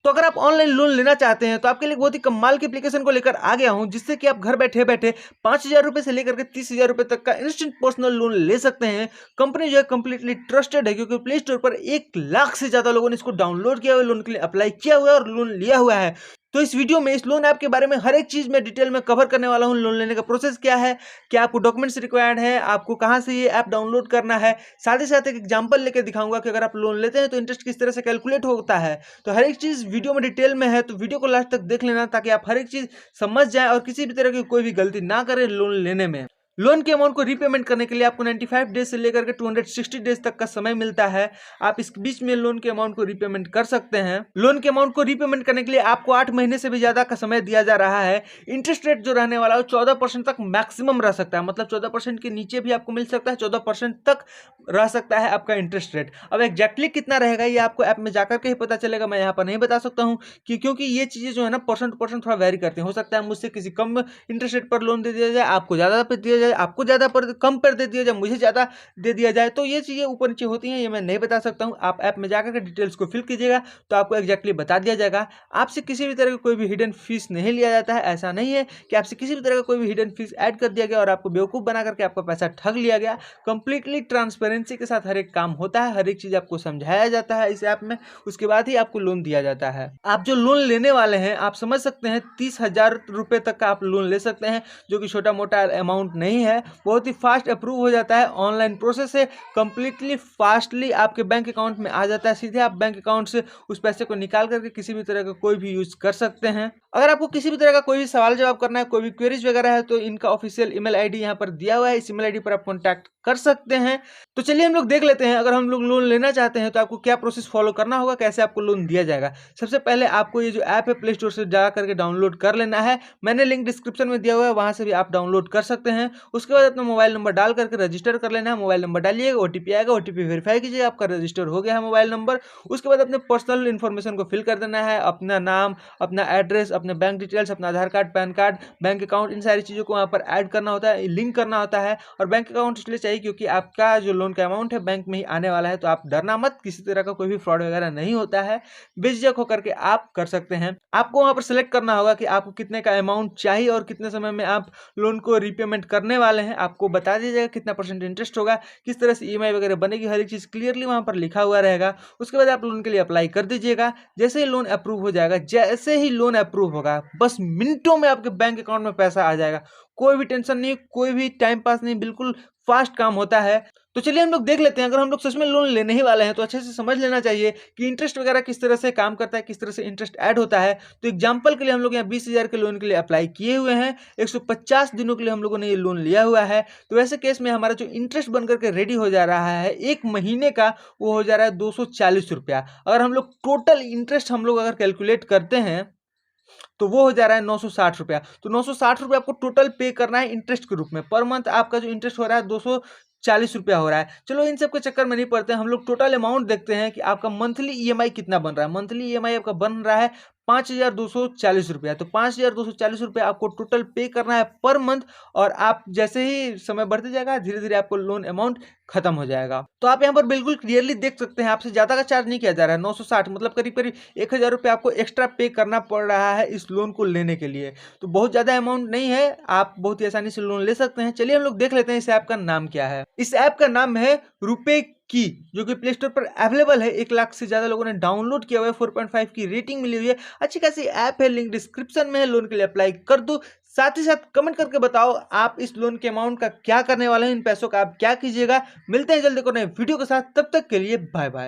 तो अगर आप ऑनलाइन लोन लेना चाहते हैं तो आपके लिए बहुत ही कमाल की एप्लीकेशन को लेकर आ गया हूं, जिससे कि आप घर बैठे बैठे 5,000 रुपए से लेकर के 30,000 रुपए तक का इंस्टेंट पर्सनल लोन ले सकते हैं। कंपनी जो है कंप्लीटली ट्रस्टेड है, क्योंकि प्ले स्टोर पर 1 लाख से ज्यादा लोगों ने इसको डाउनलोड किया हुआ है, लोन के लिए अप्लाई किया हुआ है और लोन लिया हुआ है। तो इस वीडियो में इस लोन ऐप के बारे में हर एक चीज मैं डिटेल में कवर करने वाला हूं। लोन लेने का प्रोसेस क्या है, क्या आपको डॉक्यूमेंट्स रिक्वायर्ड है, आपको कहां से ये ऐप डाउनलोड करना है, साथ ही साथ एक एग्जांपल लेकर दिखाऊंगा कि अगर आप लोन लेते हैं तो इंटरेस्ट किस तरह से कैलकुलेट होता है। तो हर एक चीज वीडियो में डिटेल में है, तो वीडियो को लास्ट तक देख लेना ताकि आप हर एक चीज समझ जाए और किसी भी तरह की कोई भी गलती ना करें लोन लेने में। लोन के अमाउंट को रीपेमेंट करने के लिए आपको 95 डेज से लेकर के 260 डेज तक का समय मिलता है। आप इस बीच में लोन के अमाउंट को रीपेमेंट कर सकते हैं। लोन के अमाउंट को रीपेमेंट करने के लिए आपको 8 महीने से भी ज्यादा का समय दिया जा रहा है। इंटरेस्ट रेट जो रहने वाला है 14% तक मैक्सिमम रह सकता है, मतलब 14% के नीचे भी आपको मिल सकता है, 14% तक रह सकता है आपका इंटरेस्ट रेट। अब एग्जैक्टली कितना रहेगा ये आपको ऐप में जाकर के ही पता चलेगा, मैं यहाँ पर नहीं बता सकता हूँ क्योंकि ये चीजें जो है ना परसेंट टू परसेंट थोड़ा वेरी करती हैं। हो सकता है मुझसे किसी कम इंटरेस्ट रेट पर लोन दे दिया जाए, आपको ज्यादा पे दिया जाए, आपको ज्यादा पर कम पर दे दिया जाए, मुझे ज्यादा दे दिया जाए। तो ये चीजें ऊपर नीचे होती हैं, ये मैं नहीं बता सकता हूं। आप ऐप में जाकर के डिटेल्स को फिल कीजिएगा तो आपको एग्जैक्टली बता दिया जाएगा। आपसे किसी भी तरह का कोई भी हिडन फीस नहीं लिया जाता है। ऐसा नहीं है कि आपसे किसी भी तरह का कोई भी हिडन फीस ऐड कर दिया गया और आपको बेवकूफ बना करके आपका पैसा ठग लिया गया। कंप्लीटली ट्रांसपेरेंसी के साथ हर एक काम होता है, हर एक चीज आपको समझाया जाता है इस ऐप में, उसके बाद ही आपको लोन दिया जाता है। आप जो लोन लेने वाले हैं आप समझ सकते हैं 30,000 रुपए तक का आप लोन ले सकते हैं, जो कि छोटा मोटा अमाउंट नहीं है। बहुत ही फास्ट अप्रूव हो जाता है, ऑनलाइन प्रोसेस है, कंप्लीटली फास्टली आपके बैंक अकाउंट में आ जाता है। सीधे आप बैंक अकाउंट से उस पैसे को निकाल करके किसी भी तरह का कोई भी यूज कर सकते हैं। अगर आपको किसी भी तरह का कोई भी सवाल जवाब करना है, कोई भी क्वेरीज वगैरह है, तो इनका ऑफिशियल ईमेल आईडी यहाँ पर दिया हुआ है, इस ईमेल आईडी पर आप कॉन्टैक्ट कर सकते हैं। तो चलिए हम लोग देख लेते हैं, अगर हम लोग लोन लेना चाहते हैं तो आपको क्या प्रोसेस फॉलो करना होगा, कैसे आपको लोन दिया जाएगा। सबसे पहले आपको ये जो ऐप है प्ले स्टोर से जा करके डाउनलोड कर लेना है। मैंने लिंक डिस्क्रिप्शन में दिया हुआ है, वहां से भी आप डाउनलोड कर सकते हैं। उसके बाद अपना मोबाइल नंबर डाल करके रजिस्टर कर लेना है। मोबाइल नंबर डालिएगा, ओटीपी आएगा, ओटीपी वेरीफाई कीजिएगा, आपका रजिस्टर हो गया है मोबाइल नंबर। उसके बाद अपने पर्सनल इन्फॉर्मेशन को फिल कर देना है, अपना नाम, अपना एड्रेस, अपने बैंक डिटेल्स, अपना Aadhaar card, PAN card, bank account, इन सारी चीज़ों को वहाँ पर ऐड करना होता है, लिंक करना होता है। और बैंक अकाउंट इसलिए चाहिए क्योंकि आपका जो लोन का अमाउंट है बैंक में ही आने वाला है, तो आप डरना मत, किसी तरह का कोई भी फ्रॉड वगैरह नहीं होता है, बेझिझक होकर के आप कर सकते हैं। आपको वहाँ पर सिलेक्ट करना होगा कि आपको कितने का अमाउंट चाहिए और कितने समय में आप लोन को रीपेमेंट करने वाले हैं। आपको बता दिया जाएगा कितना परसेंट इंटरेस्ट होगा, किस तरह से ईएमआई वगैरह बनेगी, हर एक चीज़ क्लियरली वहाँ पर लिखा हुआ रहेगा। उसके बाद आप लोन के लिए अप्लाई कर दीजिएगा। जैसे ही लोन अप्रूव हो जाएगा, जैसे ही लोन अप्रूव होगा, बस मिनटों में आपके बैंक अकाउंट में पैसा आ जाएगा। कोई भी टेंशन नहीं, कोई भी टाइम पास नहीं, बिल्कुल फास्ट काम होता है। तो चलिए हम लोग देख लेते हैं, अगर हम लोग सच में लोन लेने ही वाले हैं तो अच्छे से समझ लेना चाहिए कि इंटरेस्ट वगैरह किस तरह से काम करता है, किस तरह से इंटरेस्ट ऐड होता है। तो एग्जांपल के लिए हम लोग यहाँ 20,000 के लोन के लिए अप्लाई किए हुए हैं, 150 दिनों के लिए हम लोगों ने ये लोन लिया हुआ है। तो वैसे केस में हमारा जो इंटरेस्ट बनकर के रेडी हो जा रहा है 1 महीने का, वो हो जा रहा है 240 रुपया। अगर हम लोग टोटल इंटरेस्ट हम लोग अगर कैलकुलेट करते हैं तो वो हो जा रहा है 960 रुपया। तो 960 रुपया आपको टोटल पे करना है इंटरेस्ट के रूप में। पर मंथ आपका जो इंटरेस्ट हो रहा है 240 रुपया हो रहा है। चलो इन सब के चक्कर में नहीं पड़ते, हम लोग टोटल अमाउंट देखते हैं कि आपका मंथली ईएमआई कितना बन रहा है। मंथली ईएमआई आपका बन रहा है 5,240 रुपया। तो 5,240 रुपया आपको टोटल पे करना है पर मंथ। और आप जैसे ही समय बढ़ते जाएगा धीरे धीरे आपको लोन अमाउंट खत्म हो जाएगा। तो आप यहाँ पर बिल्कुल क्लियरली देख सकते हैं, आपसे ज्यादा का चार्ज नहीं किया जा रहा है। 960 मतलब करीब करीब 1,000 रुपया आपको एक्स्ट्रा पे करना पड़ रहा है इस लोन को लेने के लिए। तो बहुत ज्यादा अमाउंट नहीं है, आप बहुत ही आसानी से लोन ले सकते हैं। चलिए हम लोग देख लेते हैं इस ऐप का नाम क्या है। इस ऐप का नाम है रुपे की, जो कि प्ले स्टोर पर अवेलेबल है। 1 लाख से ज्यादा लोगों ने डाउनलोड किया हुआ है, 4.5 की रेटिंग मिली हुई है, अच्छी खासी ऐप है, लिंक डिस्क्रिप्शन में है। लोन के लिए अप्लाई कर दो। साथ ही साथ कमेंट करके बताओ आप इस लोन के अमाउंट का क्या करने वाले हैं, इन पैसों का आप क्या कीजिएगा। मिलते हैं जल्दी को नए वीडियो के साथ, तब तक के लिए बाय बाय।